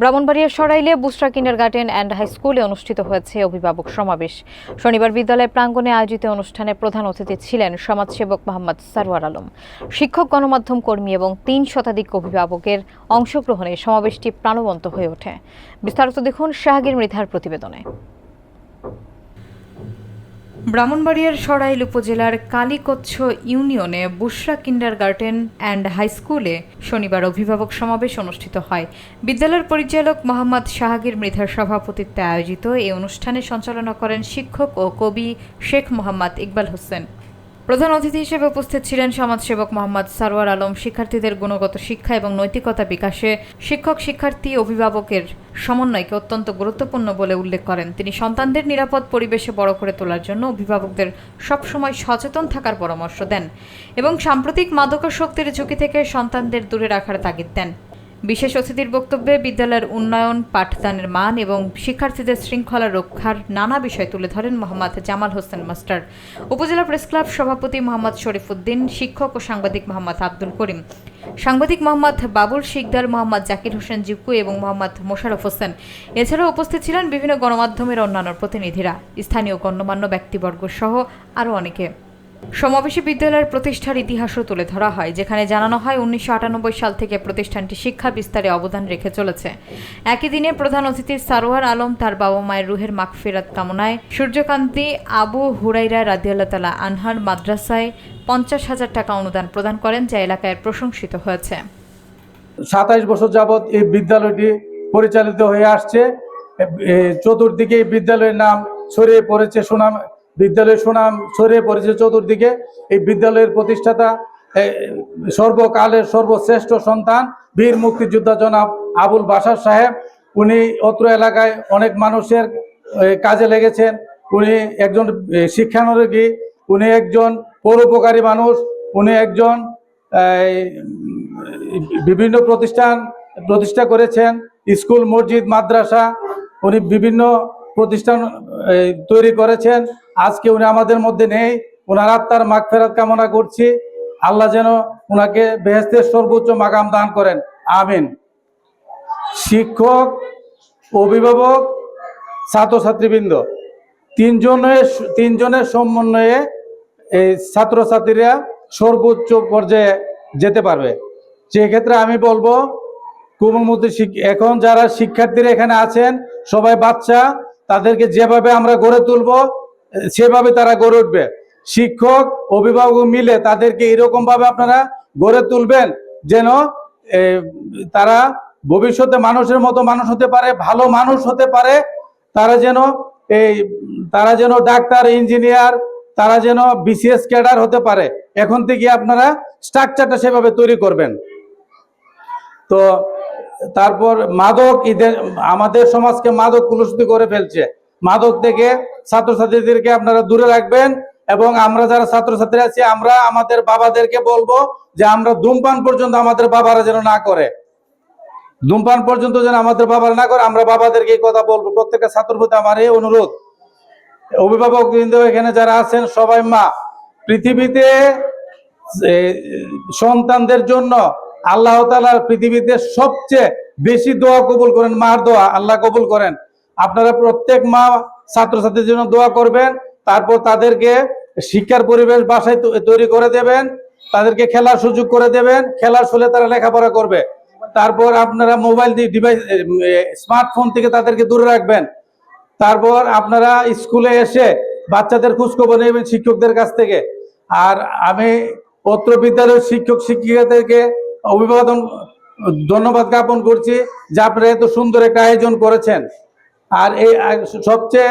ব্রাহ্মণবাড়িয়ার সরাইলে বুসরা kindergarten and high স্কুলে অনুষ্ঠিত হয়েছে অভিভাবক সমাবেশ। শনিবার বিদ্যালয় প্রাঙ্গণে আয়োজিত অনুষ্ঠানে প্রধান অতিথি ছিলেন সমাজসেবক মোহাম্মদ সারওয়ার আলম। শিক্ষক, গণমাধ্যম কর্মী এবং ৩ শতাধিক অভিভাবকের অংশগ্রহণে সমাবেশটি প্রাণবন্ত হয়ে ওঠে। বিস্তারিত দেখুন শাহগীর মৃধার প্রতিবেদনে। ব্রাহ্মণবাড়িয়ার সরাইল উপজেলার কালীকচ্ছ ইউনিয়নে বুসরা কিন্ডারগার্টেন অ্যান্ড হাই স্কুলে শনিবার অভিভাবক সমাবেশ অনুষ্ঠিত হয়। বিদ্যালয়ের পরিচালক মোহাম্মদ শাহগীর মৃধার সভাপতিত্বে আয়োজিত এই অনুষ্ঠানে সঞ্চালনা করেন শিক্ষক ও কবি শেখ মোহাম্মদ ইকবাল হোসেন। প্রধান অতিথি হিসেবে উপস্থিত ছিলেন সমাজসেবক মোহাম্মদ সারওয়ার আলম। শিক্ষার্থীদের গুণগত শিক্ষা এবং নৈতিকতা বিকাশে শিক্ষক, শিক্ষার্থী, অভিভাবকের সমন্বয়কে অত্যন্ত গুরুত্বপূর্ণ বলে উল্লেখ করেন। তিনি সন্তানদের নিরাপদ পরিবেশে বড় করে তোলার জন্য অভিভাবকদের সবসময় সচেতন থাকার পরামর্শ দেন এবং সাম্প্রতিক মাদকাসক্তির ঝুঁকি থেকে সন্তানদের দূরে রাখার তাগিদ দেন। বিশেষ অতিথির বক্তব্যে বিদ্যালয়ের উন্নয়ন, পাঠদানের মান এবং শিক্ষার্থীদের শৃঙ্খলা রক্ষার নানা বিষয় তুলে ধরেন মোহাম্মদ জামাল হোসেন মাস্টার, উপজেলা প্রেস ক্লাব সভাপতি মোহাম্মদ শরীফউদ্দিন, শিক্ষক ও সাংবাদিক মোহাম্মদ আব্দুল করিম, সাংবাদিক মোহাম্মদ বাবুল শিকদার, মোহাম্মদ জাকির হোসেন জিকু এবং মোহাম্মদ মোশাররফ হোসেন। এছাড়াও উপস্থিত ছিলেন বিভিন্ন গণমাধ্যমের অন্যান্য প্রতিনিধিরা, স্থানীয় গণ্যমান্য ব্যক্তিবর্গ সহ আরও অনেকে। সমাবেশে বিদ্যালয়ের প্রতিষ্ঠার ইতিহাসও তুলে ধরা হয়, যেখানে জানানো হয় 1998 সাল থেকে প্রতিষ্ঠানটি শিক্ষা বিস্তারে অবদান রেখে চলেছে। একই দিনে প্রধান অতিথি সারওয়ার আলম তার বাবা মায়ের রুহের মাগফিরাত কামনায় সূর্যকান্তি আবু হুরাইরা রাদিয়াল্লাহু তাআলা আনহার মাদ্রাসায় 50,000 টাকা অনুদান প্রদান করেন, যা এলাকায় প্রশংসিত হয়েছে। 27 বছর যাবৎ এই বিদ্যালয়টি পরিচালিত হয়ে আসছে। চতুর্দিকে এই বিদ্যালয়ের নাম ছড়িয়ে পড়েছে, বিদ্যালয়ের সুনাম ছড়িয়ে পড়েছে চতুর্দিকে। এই বিদ্যালয়ের প্রতিষ্ঠাতা সর্বকালের সর্বশ্রেষ্ঠ সন্তান বীর মুক্তিযোদ্ধা জনাব আবুল বাশার সাহেব। উনি অত্র এলাকায় অনেক মানুষের কাজে লেগেছেন। উনি একজন শিক্ষানুরাগী, উনি একজন পরোপকারী মানুষ, উনি একজন বিভিন্ন প্রতিষ্ঠা করেছেন, স্কুল, মসজিদ, মাদ্রাসা, উনি বিভিন্ন প্রতিষ্ঠান তৈরি করেছেন। আজকে উনি আমাদের মধ্যে নেই। ওনার আত্মার মাগফিরাত কামনা করছি। আল্লাহ যেন ওনাকে বেহেশতের সর্বোচ্চ মাকাম দান করেন, আমিন। শিক্ষক, অভিভাবক, ছাত্রছাত্রীবৃন্দ তিনজনের সমন্বয়ে এই ছাত্রছাত্রীরা সর্বোচ্চ পর্যায়ে যেতে পারবে। সেক্ষেত্রে আমি বলবো কোমলমতি এখন যারা শিক্ষার্থীরা এখানে আছেন সবাই বাচ্চা, তাদেরকে যেভাবে আমরা গড়ে তুলবো সেভাবে তারা গড়ে উঠবে। শিক্ষক, অভিভাবক মিলে তাদেরকে এরকম ভাবে আপনারা গড়ে তুলবেন যেন তারা ভবিষ্যতে মানুষের মতো মানুষ হতে পারে, ভালো মানুষ হতে পারে। তারা যেন ডাক্তার, ইঞ্জিনিয়ার, তারা যেন বিসিএস ক্যাডার হতে পারে। এখন থেকে আপনারা স্ট্রাকচারটা সেভাবে তৈরি করবেন। তো তারপর মাদক, আমাদের সমাজকে মাদক কুলুষিত করে ফেলছে। মাদক থেকে ছাত্রছাত্রীদেরকে আপনারা দূরে রাখবেন এবং আমরা যারা ছাত্রছাত্রী আছি আমরা আমাদের বাবাদেরকে বলবো যে আমরা ধূমপান পর্যন্ত আমাদের বাবারা যেন না করে, ধূমপান পর্যন্ত যেন আমাদের বাবারা না করে। আমরা বাবাদেরকে এই কথা বলবো। প্রত্যেকটা ছাত্র প্রতি আমার এই অনুরোধ। অভিভাবক বৃন্দ এখানে যারা আছেন সবাই মা, পৃথিবীতে সন্তানদের জন্য আল্লাহ তাআলা পৃথিবীতে সবচেয়ে বেশি দোয়া কবুল করেন, মার দোয়া আল্লাহ কবুল করেন। আপনারা প্রত্যেক মা ছাত্রছাত্রীর জন্য দোয়া করবেন। তারপর তাদেরকে শিক্ষার পরিবেশ বাসায় তৈরি করে দেবেন, তাদেরকে খেলার সুযোগ করে দেবেন, খেলার ছলে তারা লেখাপড়া করবে। তারপর আপনারা মোবাইল ডিভাইস, স্মার্টফোন থেকে তাদেরকে দূরে রাখবেন। তারপর আপনারা স্কুলে এসে বাচ্চাদের খোঁজখবর নেবেন শিক্ষকদের কাছ থেকে। আর আমি অত্র বিদ্যালয়ের শিক্ষক শিক্ষিকাদেরকে অভিবাদন, ধন্যবাদ জ্ঞাপন করছি যে আপনারা এত সুন্দর একটা আয়োজন করেছেন। আর এই সবচেয়ে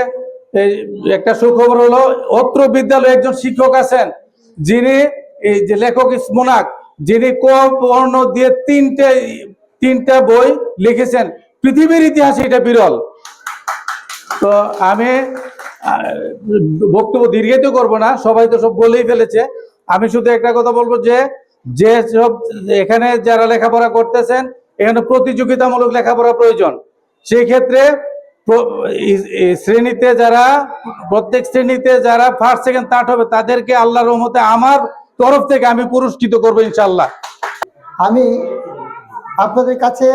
একটা সুখবর হলো অত্র বিদ্যালয়ে একজন শিক্ষক আছেন যিনি এই যে লেখক ইসমোনাক, যিনি ক বর্ণ দিয়ে তিনটা বই লিখেছেন। পৃথিবীর ইতিহাসে এটা বিরল। তো আমি বক্তব্য দীর্ঘায়িত করবো না, সবাই তো সব বলেই ফেলেছে। আমি শুধু একটা কথা বলবো যে সব এখানে যারা লেখাপড়া করতেছেন এখানে প্রতিযোগিতামূলক লেখাপড়া প্রয়োজন। সেই ক্ষেত্রে প্রত্যেক শ্রেণীতে যারা ফার্স্ট, সেকেন্ড, থার্ড হবে তাদেরকে আল্লাহর রহমতে আমার তরফ থেকে আমি পুরস্কৃত করবো ইনশাল্লাহ। আমি আপনাদের কাছে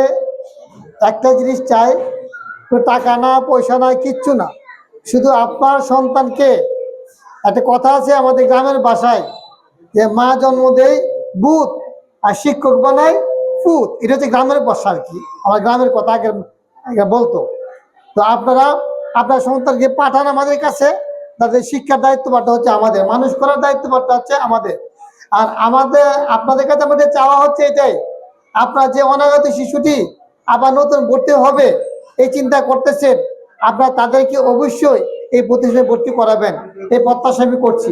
একটা জিনিস চাই, কোনো টাকা না, পয়সা না, কিচ্ছু না, শুধু আপনার সন্তানকে, একটা কথা আছে আমাদের গ্রামের ভাষায় যে মা জন্ম দেয় ভূত আর শিক্ষক বানায় ফুত, এটা হচ্ছে গ্রামের ভাষা আর কি, আমার গ্রামের কথা আগে আগে বলতো। তো আপনারা আপনার সন্তানকে পাঠান আমাদের কাছে, তাদের শিক্ষার দায়িত্বটা হচ্ছে আমাদের, মানুষ করার দায়িত্বটা হচ্ছে আমাদের। আর আমাদের আপনাদের কাছে আমাদের চাওয়া হচ্ছে এটাই, আপনার যে অনাগত শিশুটি আবার নতুন ভর্তি হবে এই চিন্তা করতেছেন, আপনারা তাদেরকে অবশ্যই এই প্রতিষ্ঠানে ভর্তি করাবেন, এই প্রত্যাশা আমি করছি।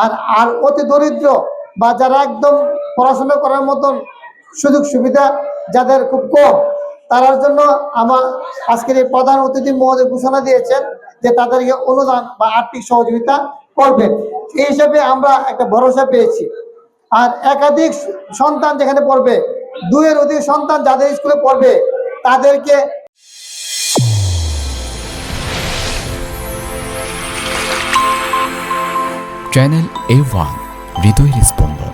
আর আর অতি দরিদ্র বা যারা একদম পড়াশোনা করার মতন সুযোগ সুবিধা যাদের খুব কম, তার জন্য আমার আজকের এই প্রধান অতিথি মহোদয় ঘোষণা দিয়েছেন যে তাদেরকে অনুদান বা আর্থিক সহযোগিতা করবেন। এই হিসাবে আমরা একটা ভরসা পেয়েছি। আর একাধিক সন্তান যেখানে পড়বে, দুইয়ের অধিক সন্তান যাদের স্কুলে পড়বে তাদেরকে চ্যানেল A1 হৃদয়ের স্পন্দন।